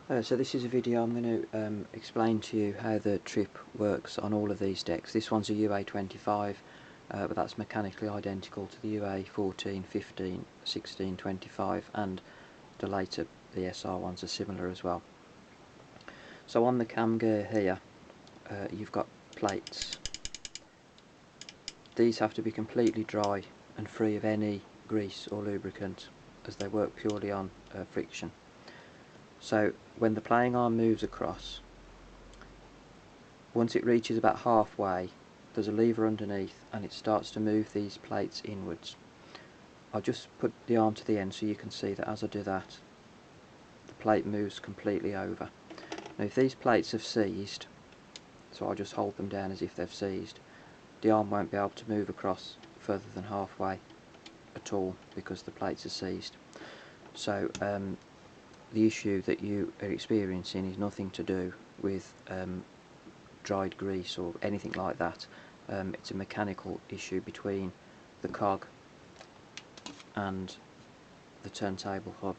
So this is a video I'm going to explain to you how the trip works on all of these decks. This one's a UA25, but that's mechanically identical to the UA14, 15, 16, 25, and the later BSR ones are similar as well. So on the cam gear here, you've got plates. These have to be completely dry and free of any grease or lubricant, as they work purely on friction. So when the playing arm moves across, once it reaches about halfway, there's a lever underneath and it starts to move these plates inwards. I'll just put the arm to the end so you can see that as I do that, the plate moves completely over. Now if these plates have seized, so I'll just hold them down as if they've seized, the arm won't be able to move across further than halfway at all because the plates are seized. So the issue that you are experiencing is nothing to do with dried grease or anything like that. It's a mechanical issue between the cog and the turntable hub,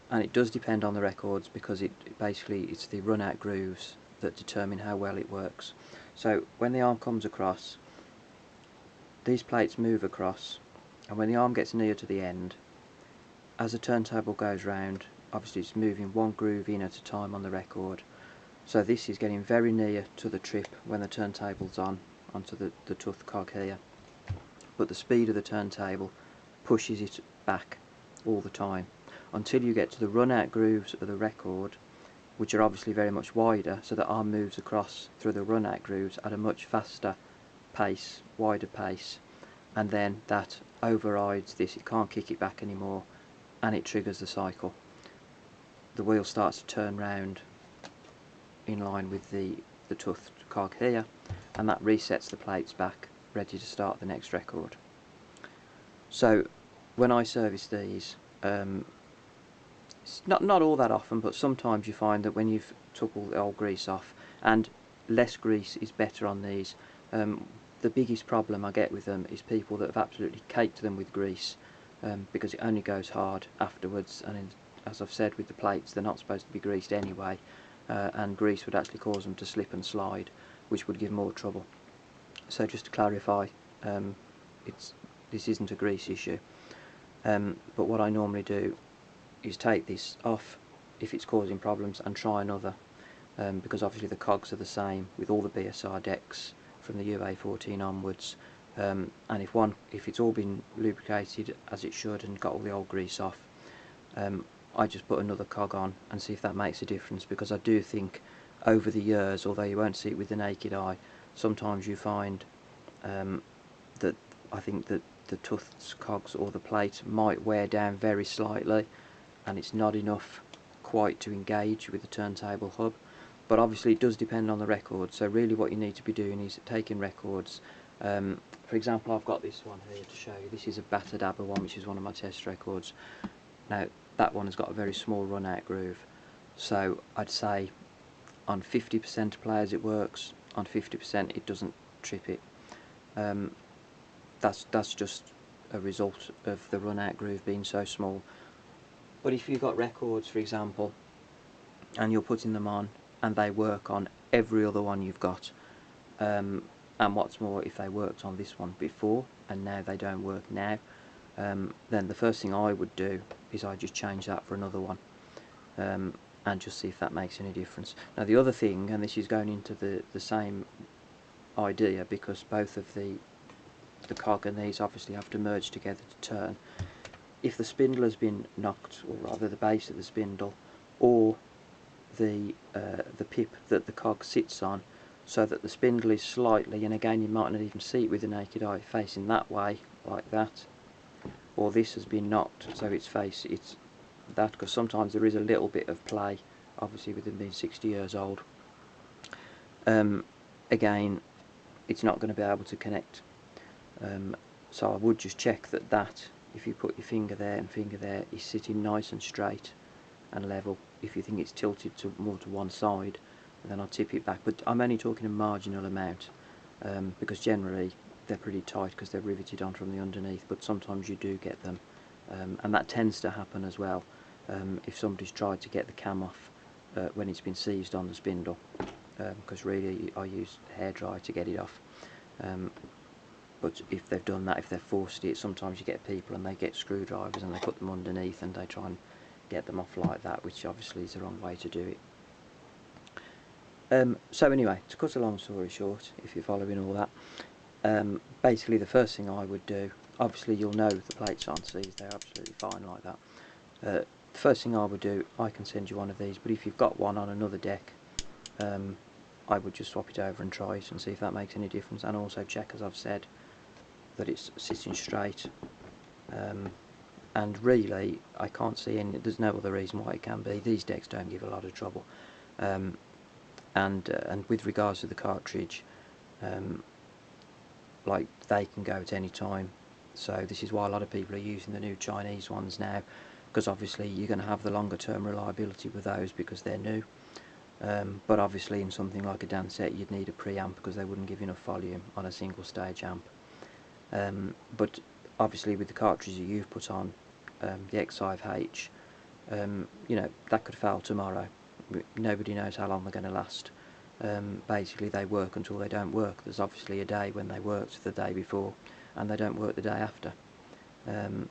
and it does depend on the records because it's the run out grooves that determine how well it works. So when the arm comes across, these plates move across, and when the arm gets near to the end, as the turntable goes round, obviously it's moving one groove in at a time on the record, so this is getting very near to the trip when the turntable's onto the tooth cog here, but the speed of the turntable pushes it back all the time until you get to the run out grooves of the record, which are obviously very much wider, so the arm moves across through the run out grooves at a much faster pace, wider pace, and then that overrides this. It can't kick it back anymore, and it triggers the cycle. The wheel starts to turn round in line with the tooth cog here, and that resets the plates back, ready to start the next record. So when I service these, it's not all that often, but sometimes you find that when you've took all the old grease off, and less grease is better on these. The biggest problem I get with them is people that have absolutely caked them with grease, because it only goes hard afterwards, and as I've said with the plates, they're not supposed to be greased anyway, and grease would actually cause them to slip and slide, which would give more trouble. So just to clarify, this isn't a grease issue, but what I normally do is take this off if it's causing problems and try another, because obviously the cogs are the same with all the BSR decks from the UA14 onwards, and if it's all been lubricated as it should and got all the old grease off, I just put another cog on and see if that makes a difference, because I do think over the years, although you won't see it with the naked eye, sometimes you find that I think that the tooth's cogs or the plate might wear down very slightly, and it's not enough quite to engage with the turntable hub. But obviously it does depend on the record, so really what you need to be doing is taking records. For example, I've got this one here to show you. This is a battered ABBA one, which is one of my test records. Now that one has got a very small run out groove, so I'd say on 50% of players it works, on 50% it doesn't trip it. That's just a result of the run out groove being so small. But if you've got records, for example, and you're putting them on and they work on every other one you've got, and what's more, if they worked on this one before and now they don't work now, then the first thing I would do is I just change that for another one, and just see if that makes any difference. Now the other thing, and this is going into the same idea, because both of the cog and these obviously have to merge together to turn. If the spindle has been knocked, or rather the base of the spindle, or the pip that the cog sits on, so that the spindle is slightly, and again you might not even see it with the naked eye, facing that way like that, or this has been knocked so it's that, because sometimes there is a little bit of play, obviously with them being 60 years old, again it's not going to be able to connect. So I would just check that if you put your finger there and finger there, is sitting nice and straight and level. If you think it's tilted more to one side, then I'll tip it back, but I'm only talking a marginal amount, because generally they're pretty tight because they're riveted on from the underneath, but sometimes you do get them, and that tends to happen as well. if somebody's tried to get the cam off when it's been seized on the spindle, because really I use hairdryer to get it off. But if they've done that, if they've forced it, sometimes you get people and they get screwdrivers and they put them underneath and they try and get them off like that, which obviously is the wrong way to do it. So anyway, to cut a long story short, if you're following all that, basically the first thing I would do, obviously you'll know the plates aren't seized, they're absolutely fine like that. The first thing I would do, I can send you one of these, but if you've got one on another deck, I would just swap it over and try it and see if that makes any difference, and also check, as I've said, that it's sitting straight. And really I can't see any, there's no other reason why it can be. These decks don't give a lot of trouble, and with regards to the cartridge, like, they can go at any time, so this is why a lot of people are using the new Chinese ones now, because obviously you're going to have the longer term reliability with those because they're new. But obviously in something like a dance set you'd need a preamp because they wouldn't give enough volume on a single stage amp. But obviously with the cartridge that you've put on, the X5H, you know, that could fail tomorrow. Nobody knows how long they're going to last. Basically they work until they don't work. There's obviously a day when they worked the day before and they don't work the day after. And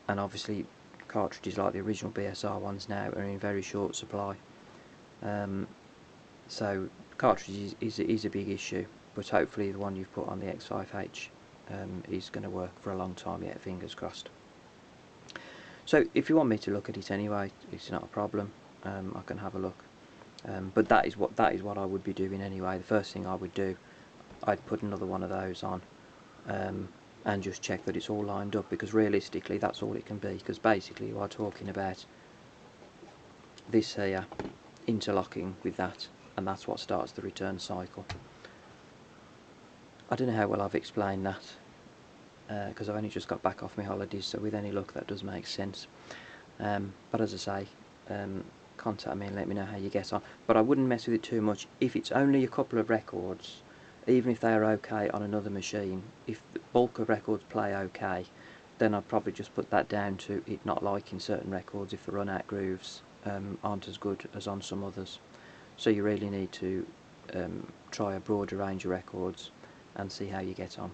obviously cartridges like the original BSR ones now are in very short supply. So cartridge is a big issue, but hopefully the one you've put on the X5H is going to work for a long time yet, fingers crossed. So if you want me to look at it anyway, it's not a problem. I can have a look. But that is what I would be doing anyway. The first thing I would do, I'd put another one of those on, and just check that it's all lined up, because realistically that's all it can be, because basically you are talking about this here interlocking with that, and that's what starts the return cycle. I don't know how well I've explained that, because I've only just got back off my holidays, so with any luck that does make sense. But as I say, contact me and let me know how you get on. But I wouldn't mess with it too much. If it's only a couple of records, even if they are okay on another machine, if the bulk of records play okay, then I'd probably just put that down to it not liking certain records if the run out grooves aren't as good as on some others. So you really need to try a broader range of records and see how you get on.